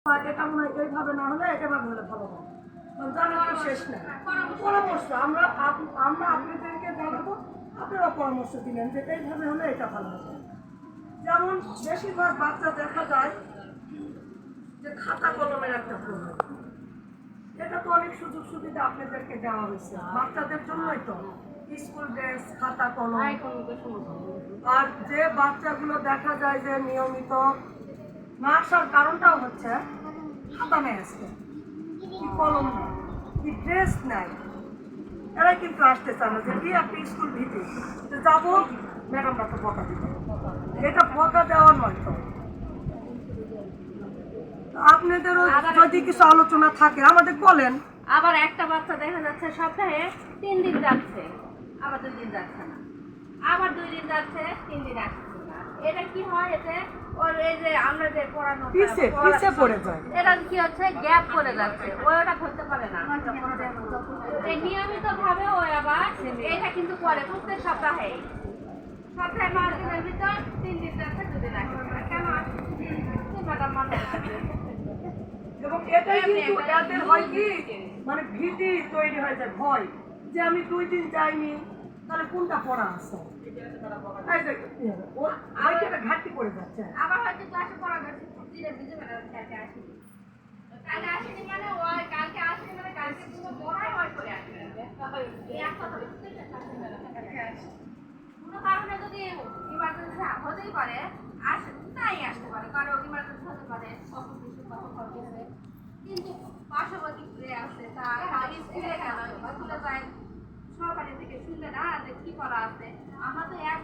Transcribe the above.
এটা মনে হয় এইভাবে না হলে এভাবে হলে ভালো হয়। জানার তো শেষ নেই। পরামর্শ আমরা আপনাদেরকে জানাবো, আপনারা পরামর্শ দিলেন যে এইভাবে হলে এটা ভালো হবে। যেমন বেশিরভাগ বাচ্চা দেখা যায় যে খাতা কলমের একটা প্রবলেম। এটা তো অনেক সুযোগ সুবিধা আপনাদেরকে দেওয়া হয়েছে বাচ্চাদের জন্যই তো, স্কুল ড্রেস, খাতা কলম। আর যে বাচ্চাগুলো দেখা যায় যে নিয়মিত না আসার কারণটাও হচ্ছে খাতা নেই আজকে, কি কলম নেই, কি ড্রেস নেই। এরাই কিন্তু আসতে চায় না যে কি আপনি স্কুল ভিতরে যে যাবো, ম্যাডামরা তো বকা দিবে। এটা বকা দেওয়া নয় তো। আপনাদেরও যদি কিছু আলোচনা থাকে আমাদের বলেন। আবার একটা বাচ্চা দেখা যাচ্ছে সপ্তাহে 3 দিন যাচ্ছে, আবার 2 দিন যাচ্ছে না, আবার 2 দিন যাচ্ছে, 3 দিন আসছে না। এটা কি হয়? এতে ওর এই যে আমরা যে পড়ানো পিছে পড়ে যায়, এটা কি হচ্ছে, গ্যাপ পড়ে যাচ্ছে, ওটা ধরতে পারে না। এই নিয়মিত ভাবে ও আবার এটা কিন্তু করে প্রত্যেক সপ্তাহে 5 দিনের ভিতর 3 দিন যাচ্ছে, 2 দিন আসছে না। কেন আসছে? ম্যাডাম মানে এবং এটাই কিন্তু এদের হয় কি মানে ভীতি তৈরি হয়ে যায়, ভয় যে আমি 2 দিন যাইনি তাহলে কোনটা পড়া আছে, ঘাটতি পড়ে যাচ্ছে। আবার হয়তো ক্লাসে পড়া যাচ্ছে, দিনে বুঝে ম্যাডাম কালকে আসেনি, কালকে আসেনি মানে ওই কালকে আসেনি মানে কালকে পুরো পড়াই হয় করে আসবে। এক কথা বুঝতে পারছেন? কোনো কারণে যদি ইমার্জেন্সি হতেই পারে, আসে তাই আসতে পারে, কারণ ইমার্জেন্সি হতে পারে, অসুখ বিসুখ হতে, কিন্তু পার্শ্ববর্তী ঘুরে আসছে তা স্কুলে গেল, স্কুলে যায় সরকারি থেকে শুনলে না যে কি করা আছে। আমরা তো একবার